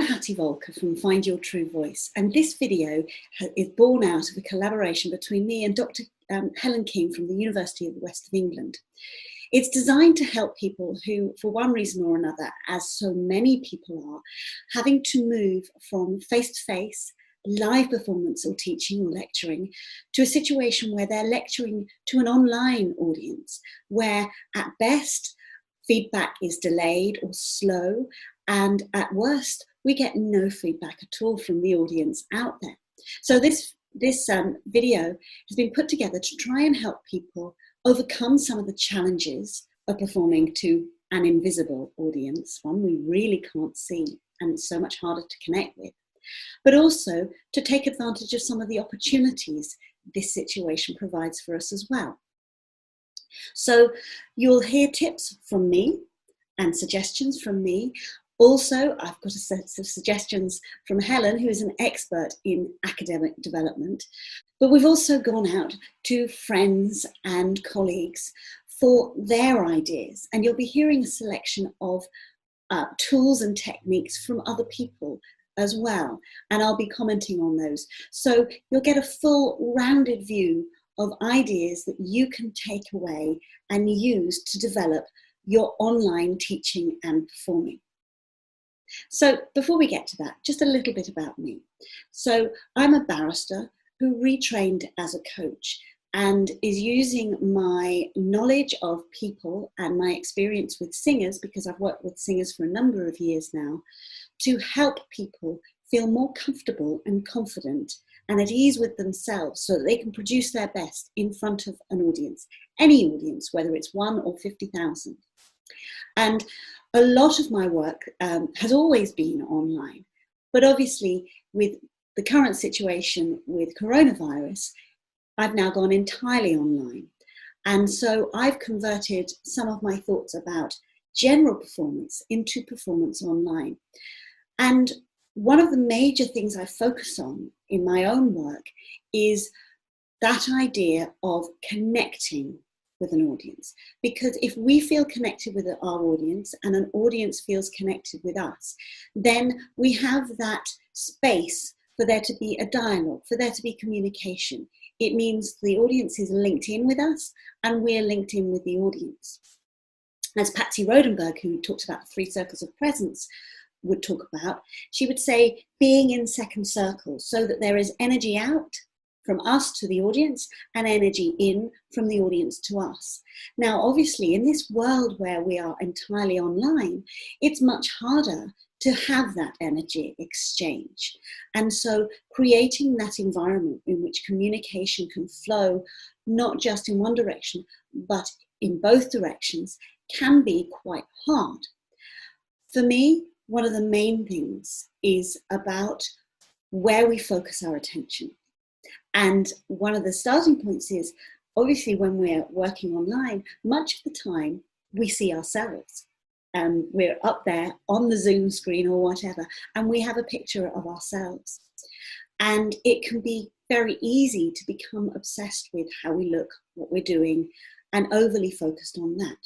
I'm Hattie Voelcker from Find Your True Voice, and this video is born out of a collaboration between me and Dr. Helen King from the University of the West of England. It's designed to help people who, for one reason or another, as so many people are, having to move from face-to-face, live performance or teaching or lecturing to a situation where they're lecturing to an online audience, where at best feedback is delayed or slow, and at worst we get no feedback at all from the audience out there. So this video has been put together to try and help people overcome some of the challenges of performing to an invisible audience, one we really can't see and it's so much harder to connect with, but also to take advantage of some of the opportunities this situation provides for us as well. So you'll hear tips from me and suggestions from me. Also, I've got a set of suggestions from Helen, who is an expert in academic development. But we've also gone out to friends and colleagues for their ideas. And you'll be hearing a selection of tools and techniques from other people as well. And I'll be commenting on those. So you'll get a full rounded view of ideas that you can take away and use to develop your online teaching and performing. So before we get to that, just a little bit about me. So I'm a barrister who retrained as a coach and is using my knowledge of people and my experience with singers, because I've worked with singers for a number of years now, to help people feel more comfortable and confident and at ease with themselves so that they can produce their best in front of an audience, any audience, whether it's 1 or 50,000. And a lot of my work has always been online, but obviously with the current situation with coronavirus, I've now gone entirely online. And so I've converted some of my thoughts about general performance into performance online. And one of the major things I focus on in my own work is that idea of connecting with an audience. Because if we feel connected with our audience and an audience feels connected with us, then we have that space for there to be a dialogue, for there to be communication. It means the audience is linked in with us and we're linked in with the audience. As Patsy Rodenberg, who talks about 3 circles of presence, would talk about, she would say being in second circles so that there is energy out from us to the audience and energy in from the audience to us. Now, obviously, in this world where we are entirely online, it's much harder to have that energy exchange. And so creating that environment in which communication can flow, not just in one direction, but in both directions, can be quite hard. For me, one of the main things is about where we focus our attention. And one of the starting points is, obviously, when we're working online, much of the time we see ourselves. We're up there on the Zoom screen or whatever, and we have a picture of ourselves. And it can be very easy to become obsessed with how we look, what we're doing, and overly focused on that.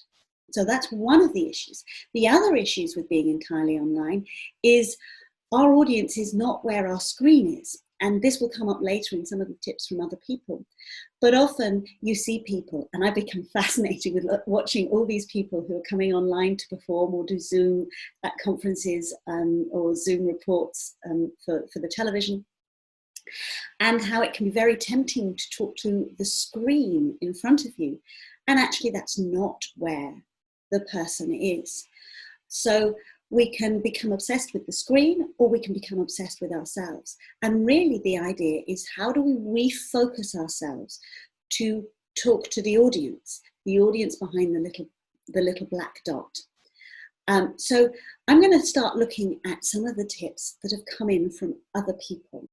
So that's one of the issues. The other issues with being entirely online is our audience is not where our screen is. And this will come up later in some of the tips from other people. But often you see people, and I become fascinated with watching all these people who are coming online to perform or do Zoom at conferences or Zoom reports for the television, and how it can be very tempting to talk to the screen in front of you. And actually that's not where the person is. So we can become obsessed with the screen, or we can become obsessed with ourselves. And really the idea is, how do we refocus ourselves to talk to the audience behind the little black dot. So I'm going to start looking at some of the tips that have come in from other people.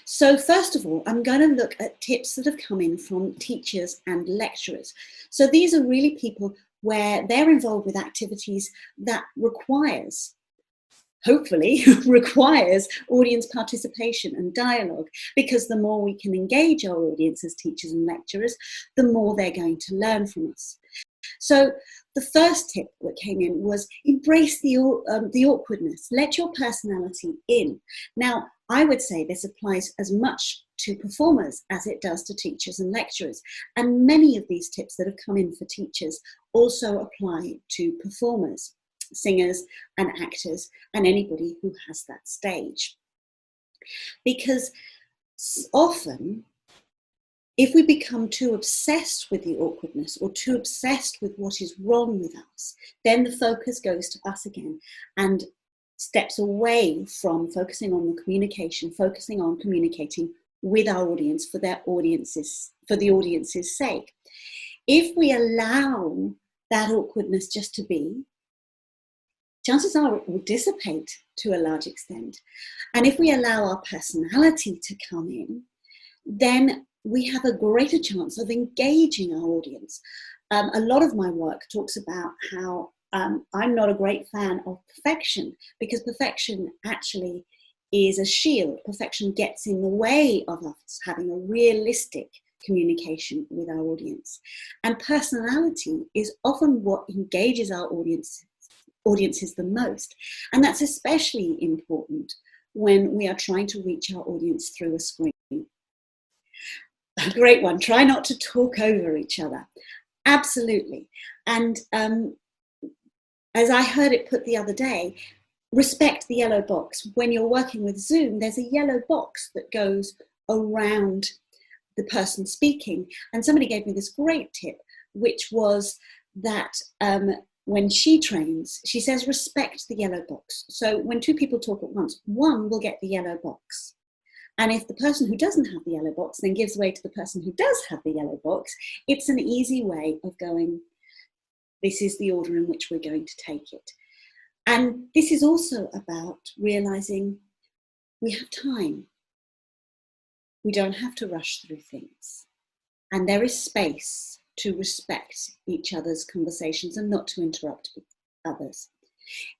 So first of all, I'm going to look at tips that have come in from teachers and lecturers. So these are really people where they're involved with activities that hopefully requires audience participation and dialogue, because the more we can engage our audience as teachers and lecturers, the more they're going to learn from us. So the first tip that came in was embrace the awkwardness. Let your personality in. Now, I would say this applies as much to performers as it does to teachers and lecturers. And many of these tips that have come in for teachers also apply to performers, singers and actors, and anybody who has that stage. Because often, if we become too obsessed with the awkwardness or too obsessed with what is wrong with us, then the focus goes to us again and steps away from focusing on the communication, focusing on communicating with our audience for the audience's sake. If we allow that awkwardness just to be, chances are it will dissipate to a large extent. And if we allow our personality to come in, then we have a greater chance of engaging our audience. A lot of my work talks about how I'm not a great fan of perfection, because perfection actually is a shield. Perfection gets in the way of us having a realistic communication with our audience. And personality is often what engages our audiences the most. And that's especially important when we are trying to reach our audience through a screen. A great one, try not to talk over each other. Absolutely. And as I heard it put the other day, respect the yellow box. When you're working with Zoom, there's a yellow box that goes around the person speaking. And somebody gave me this great tip, which was that when she trains, she says, respect the yellow box. So when two people talk at once, one will get the yellow box. And if the person who doesn't have the yellow box then gives way to the person who does have the yellow box, it's an easy way of going, this is the order in which we're going to take it. And this is also about realizing we have time. We don't have to rush through things. And there is space to respect each other's conversations and not to interrupt others.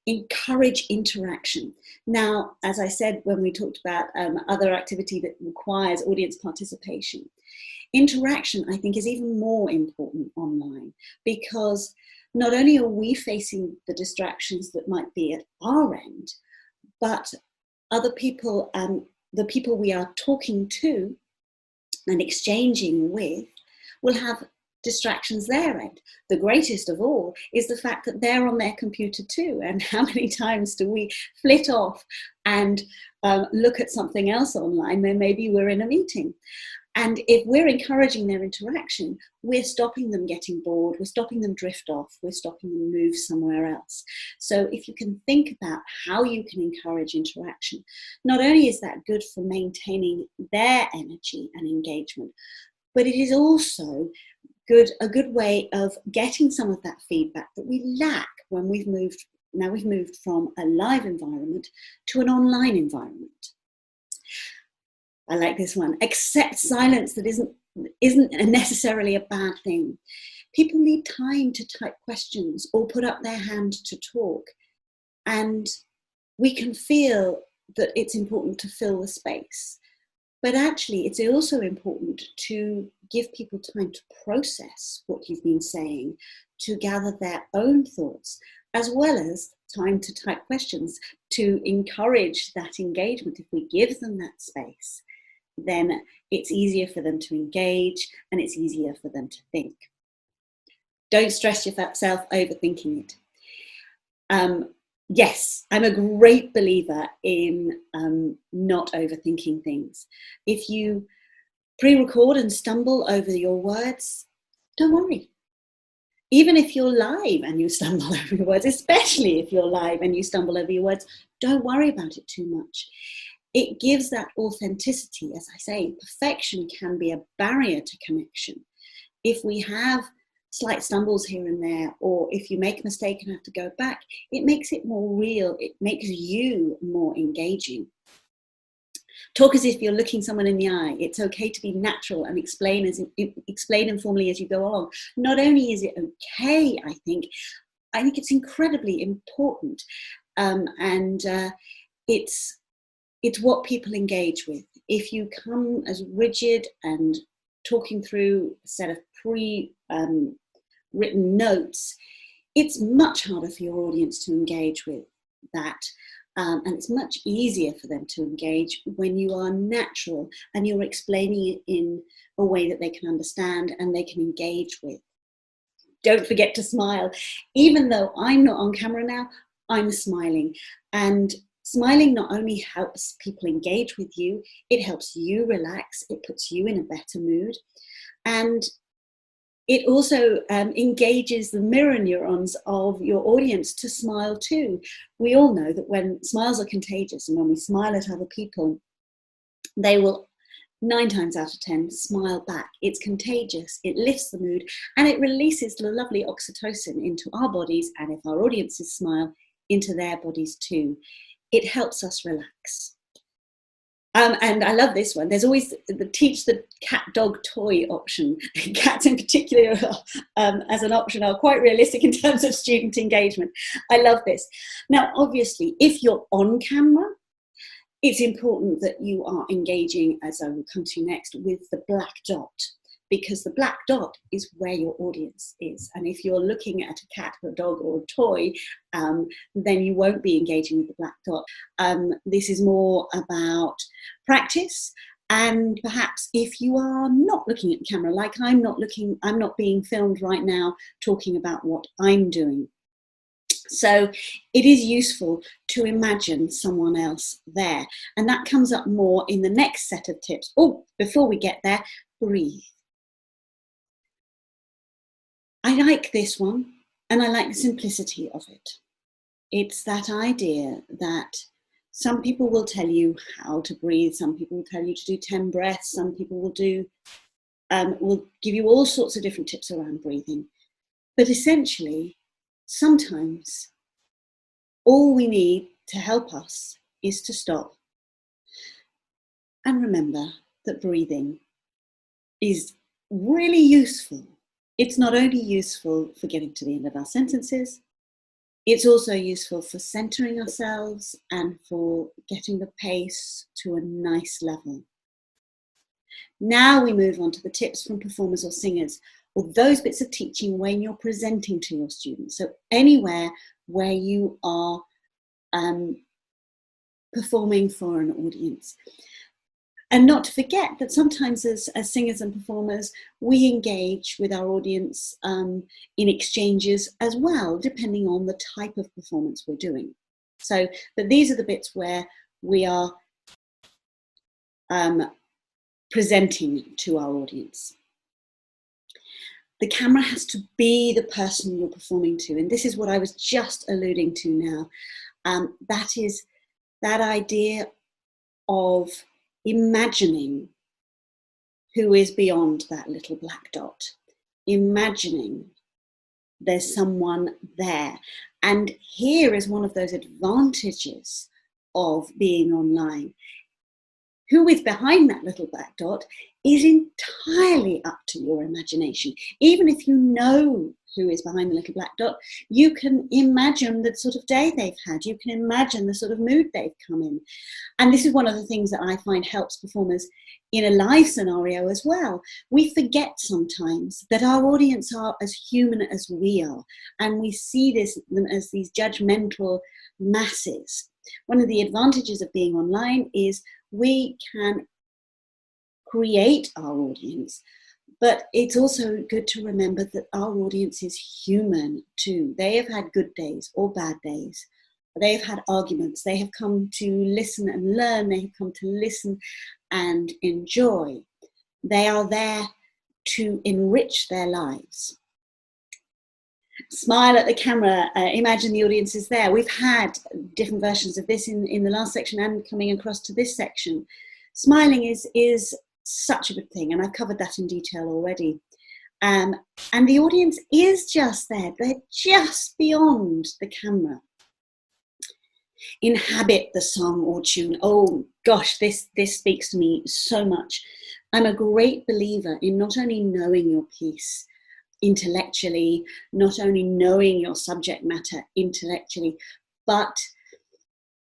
Encourage interaction. Now, as I said when we talked about other activity that requires audience participation, interaction, I think, is even more important online, because not only are we facing the distractions that might be at our end, but other people and the people we are talking to and exchanging with will have distractions their end. The greatest of all is the fact that they're on their computer too. And how many times do we flit off and look at something else online when maybe we're in a meeting? And if we're encouraging their interaction, we're stopping them getting bored, we're stopping them drift off, we're stopping them move somewhere else. So if you can think about how you can encourage interaction, not only is that good for maintaining their energy and engagement, but it is also a good way of getting some of that feedback that we lack when we've moved from a live environment to an online environment. I like this one. Accept silence that isn't necessarily a bad thing. People need time to type questions or put up their hand to talk. And we can feel that it's important to fill the space. But actually, it's also important to give people time to process what you've been saying, to gather their own thoughts, as well as time to type questions to encourage that engagement. If we give them that space, then it's easier for them to engage and it's easier for them to think. Don't stress yourself overthinking it. Yes, I'm a great believer in not overthinking things. If you pre-record and stumble over your words, don't worry. Even if you're live and you stumble over your words, especially if you're live and you stumble over your words, don't worry about it too much. It gives that authenticity. As I say, perfection can be a barrier to connection. If we have slight stumbles here and there, or if you make a mistake and have to go back, it makes it more real. It makes you more engaging. Talk as if you're looking someone in the eye. It's okay to be natural and explain informally as you go along. Not only is it okay, I think it's incredibly important, and it's what people engage with. If you come as rigid and talking through a set of written notes, it's much harder for your audience to engage with that. And it's much easier for them to engage when you are natural and you're explaining it in a way that they can understand and they can engage with. Don't forget to smile. Even though I'm not on camera now, I'm smiling. And smiling not only helps people engage with you, it helps you relax, it puts you in a better mood. And it also engages the mirror neurons of your audience to smile too. We all know that when smiles are contagious and when we smile at other people, they will 9 times out of 10 smile back. It's contagious, it lifts the mood, and it releases the lovely oxytocin into our bodies, and if our audiences smile, into their bodies too. It helps us relax. And I love this one. There's always the teach the cat dog toy option. Cats in particular as an option are quite realistic in terms of student engagement. I love this. Now, obviously, if you're on camera, it's important that you are engaging, as I will come to next, with the black dot, because the black dot is where your audience is. And if you're looking at a cat or a dog or a toy, then you won't be engaging with the black dot. This is more about practice. And perhaps if you are not looking at the camera, like I'm not being filmed right now talking about what I'm doing. So it is useful to imagine someone else there. And that comes up more in the next set of tips. Oh, before we get there, breathe. I like this one, and I like the simplicity of it. It's that idea that some people will tell you how to breathe, some people will tell you to do 10 breaths, some people will give you all sorts of different tips around breathing. But essentially, sometimes all we need to help us is to stop and remember that breathing is really useful. It's not only useful for getting to the end of our sentences, it's also useful for centering ourselves and for getting the pace to a nice level. Now we move on to the tips from performers or singers, or those bits of teaching when you're presenting to your students. So anywhere where you are performing for an audience. And not to forget that sometimes as singers and performers, we engage with our audience in exchanges as well, depending on the type of performance we're doing. So, but these are the bits where we are presenting to our audience. The camera has to be the person you're performing to. And this is what I was just alluding to now. That is that idea of imagining who is beyond that little black dot, imagining there's someone there. And here is one of those advantages of being online. Who is behind that little black dot is entirely up to your imagination. Even if you know who is behind the little black dot, you can imagine the sort of day they've had. You can imagine the sort of mood they've come in. And this is one of the things that I find helps performers in a live scenario as well. We forget sometimes that our audience are as human as we are, and we see them as these judgmental masses. One of the advantages of being online is we can create our audience, but it's also good to remember that our audience is human too. They have had good days or bad days. They've had arguments. They have come to listen and learn. They have come to listen and enjoy. They are there to enrich their lives. Smile at the camera, imagine the audience is there. We've had different versions of this in the last section and coming across to this section. Smiling is such a good thing, and I've covered that in detail already. And the audience is just there. They're just beyond the camera. Inhabit the song or tune. Oh gosh, this speaks to me so much. I'm a great believer in not only knowing your piece intellectually, not only knowing your subject matter intellectually, but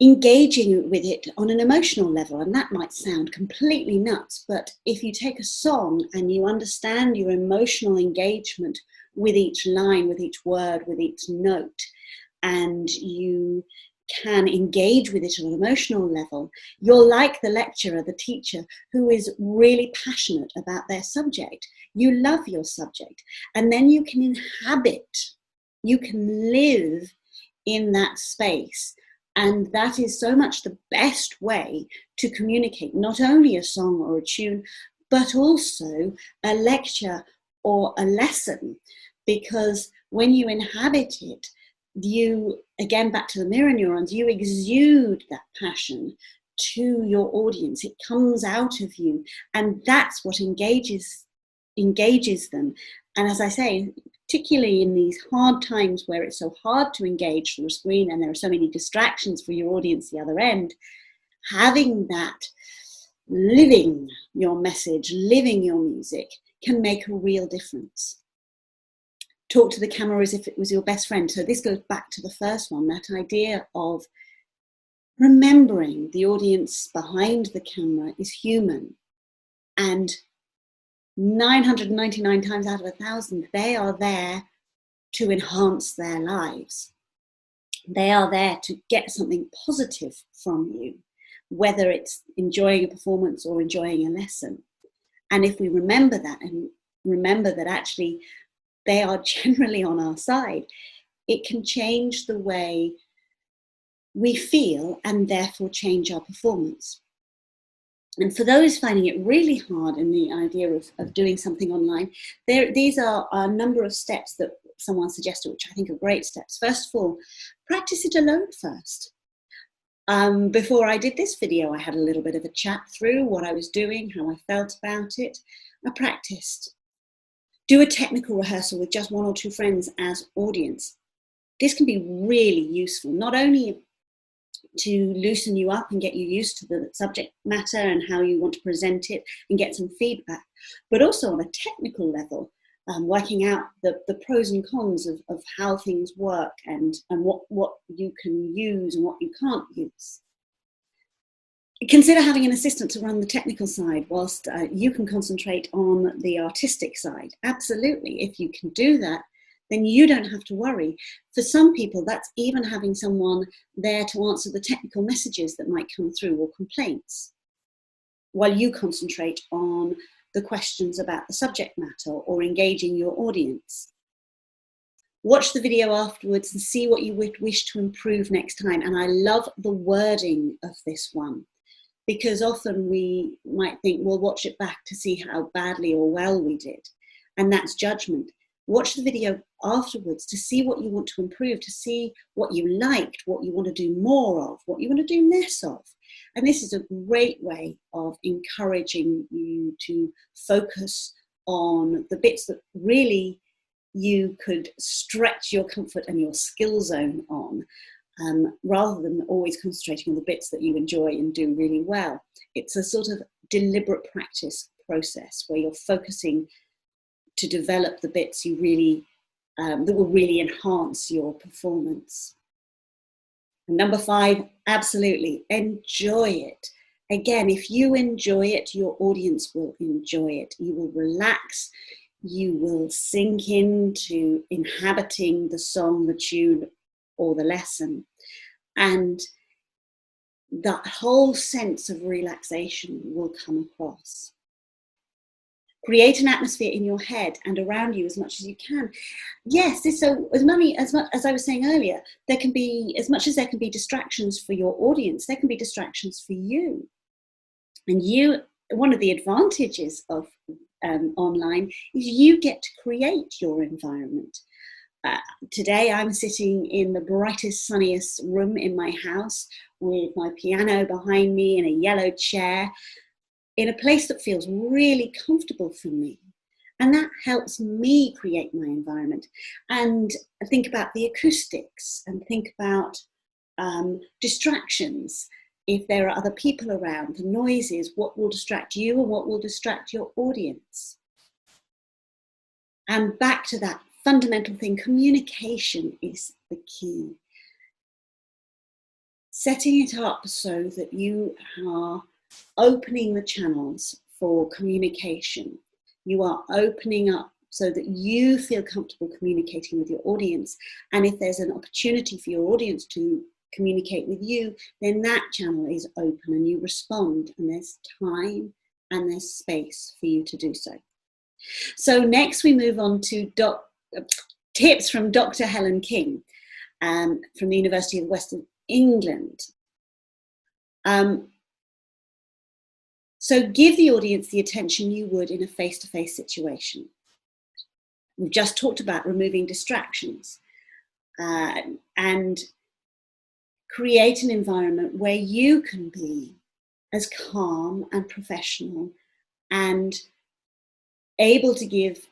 engaging with it on an emotional level. And that might sound completely nuts, but if you take a song and you understand your emotional engagement with each line, with each word, with each note, and you can engage with it on an emotional level, you're like the lecturer, the teacher, who is really passionate about their subject. You love your subject, and then you can inhabit, you can live in that space. And that is so much the best way to communicate not only a song or a tune, but also a lecture or a lesson. Because when you inhabit it, you, again, back to the mirror neurons, you exude that passion to your audience. It comes out of you, and that's what engages them. And as I say, particularly in these hard times where it's so hard to engage through a screen and there are so many distractions for your audience the other end, having that, living your message, living your music, can make a real difference. Talk to the camera as if it was your best friend. So this goes back to the first one, that idea of remembering the audience behind the camera is human, and 999 times out of 1,000, they are there to enhance their lives. They are there to get something positive from you, whether it's enjoying a performance or enjoying a lesson. And if we remember that, and remember that actually they are generally on our side, it can change the way we feel and therefore change our performance. And for those finding it really hard in the idea of doing something online, these are a number of steps that someone suggested, which I think are great steps. First of all, practice it alone first. Before I did this video, I had a little bit of a chat through what I was doing, how I felt about it. I practiced. Do a technical rehearsal with just one or two friends as audience. This can be really useful, not only to loosen you up and get you used to the subject matter and how you want to present it and get some feedback, but also on a technical level, working out the pros and cons of how things work and what you can use and what you can't use. Consider having an assistant to run the technical side whilst you can concentrate on the artistic side. Absolutely, if you can do that, then you don't have to worry. For some people, that's even having someone there to answer the technical messages that might come through or complaints, while you concentrate on the questions about the subject matter or engaging your audience. Watch the video afterwards and see what you would wish to improve next time. And I love the wording of this one, because often we might think, we'll watch it back to see how badly or well we did. And that's judgment. Watch the video afterwards to see what you want to improve, to see what you liked, what you want to do more of, what you want to do less of. And this is a great way of encouraging you to focus on the bits that really you could stretch your comfort and your skill zone on, rather than always concentrating on the bits that you enjoy and do really well. It's a sort of deliberate practice process where you're focusing to develop the bits you really, that will really enhance your performance. And number 5, absolutely, enjoy it. Again, if you enjoy it, your audience will enjoy it. You will relax, you will sink into inhabiting the song, the tune, or the lesson. And that whole sense of relaxation will come across. Create an atmosphere in your head and around you as much as you can. Yes, so as much as I was saying earlier, there can be, as much as there can be distractions for your audience, there can be distractions for you. And one of the advantages of online is you get to create your environment. Today I'm sitting in the brightest, sunniest room in my house with my piano behind me in a yellow chair, in a place that feels really comfortable for me. And that helps me create my environment and think about the acoustics and think about distractions. If there are other people around, the noises, what will distract you and what will distract your audience. And back to that fundamental thing, communication is the key. Setting it up so that you are opening the channels for communication. You are opening up so that you feel comfortable communicating with your audience. And if there's an opportunity for your audience to communicate with you, then that channel is open and you respond, and there's time and there's space for you to do so. So next we move on to tips from Dr. Helen King from the University of West England. So give the audience the attention you would in a face-to-face situation. We've just talked about removing distractions and create an environment where you can be as calm and professional and able to give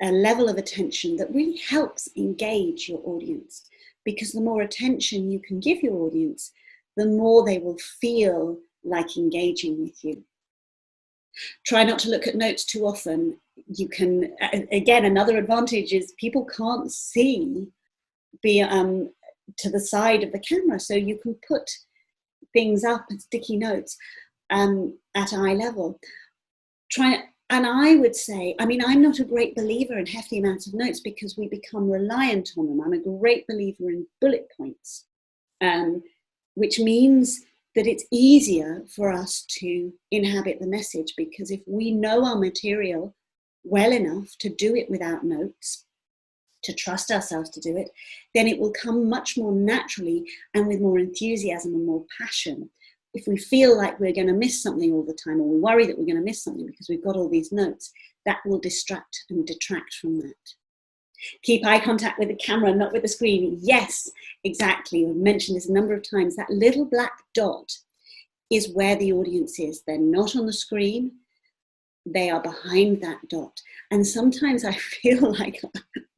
a level of attention that really helps engage your audience. Because the more attention you can give your audience, the more they will feel like engaging with you. Try not to look at notes too often. You can, again, another advantage is people can't see to the side of the camera, so you can put things up as sticky notes at eye level. And I would say, I mean, I'm not a great believer in hefty amounts of notes because we become reliant on them. I'm a great believer in bullet points, which means that it's easier for us to inhabit the message, because if we know our material well enough to do it without notes, to trust ourselves to do it, then it will come much more naturally and with more enthusiasm and more passion. If we feel like we're going to miss something all the time, or we worry that we're going to miss something because we've got all these notes, that will distract and detract from that. Keep eye contact with the camera, not with the screen. Yes, exactly. We've mentioned this a number of times. That little black dot is where the audience is. They're not on the screen. They are behind that dot. And sometimes I feel like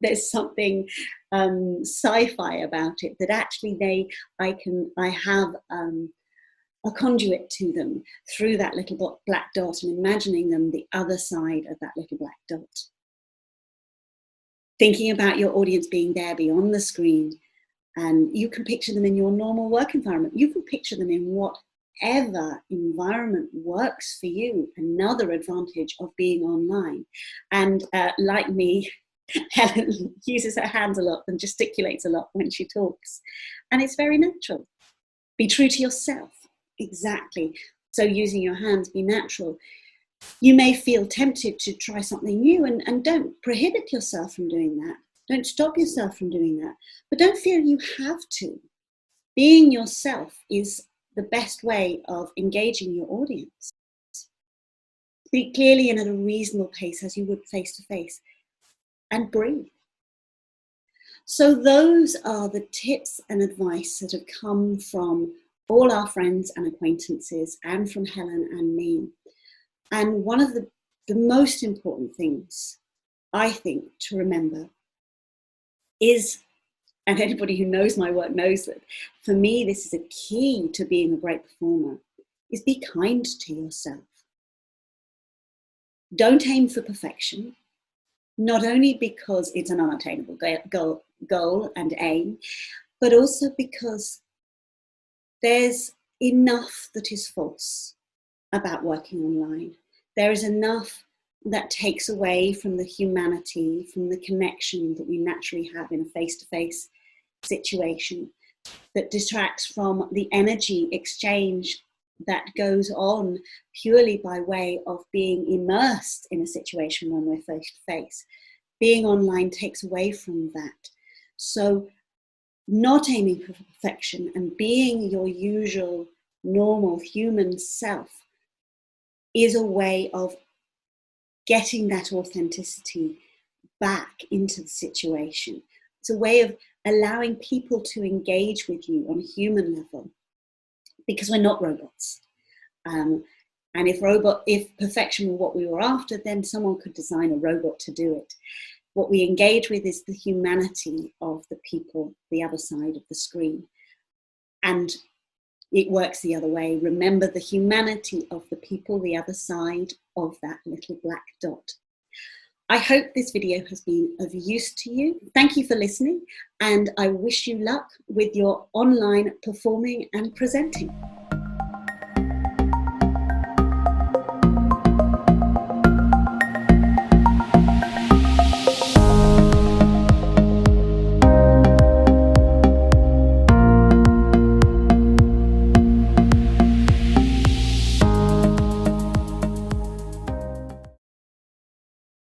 there's something sci-fi about it, that actually I have a conduit to them through that little black dot, and imagining them the other side of that little black dot. Thinking about your audience being there beyond the screen, and you can picture them in your normal work environment. You can picture them in whatever environment works for you. Another advantage of being online. And like me, Helen uses her hands a lot and gesticulates a lot when she talks. And it's very natural. Be true to yourself. Exactly. So using your hands, be natural. You may feel tempted to try something new, and don't prohibit yourself from doing that. Don't stop yourself from doing that. But don't feel you have to. Being yourself is the best way of engaging your audience. Speak clearly and at a reasonable pace as you would face to face, and breathe. So those are the tips and advice that have come from all our friends and acquaintances, and from Helen and me. And one of the most important things, I think, to remember is, and anybody who knows my work knows that for me this is a key to being a great performer, is be kind to yourself. Don't aim for perfection, not only because it's an unattainable goal and aim, but also because there's enough that is false about working online. There is enough that takes away from the humanity, from the connection that we naturally have in a face-to-face situation, that detracts from the energy exchange that goes on purely by way of being immersed in a situation when we're face-to-face. Being online takes away from that. So not aiming for perfection and being your usual, normal human self is a way of getting that authenticity back into the situation. It's a way of allowing people to engage with you on a human level, because we're not robots. And if perfection were what we were after, then someone could design a robot to do it. What we engage with is the humanity of the people, the other side of the screen. And it works the other way. Remember the humanity of the people, the other side of that little black dot. I hope this video has been of use to you. Thank you for listening, and I wish you luck with your online performing and presenting.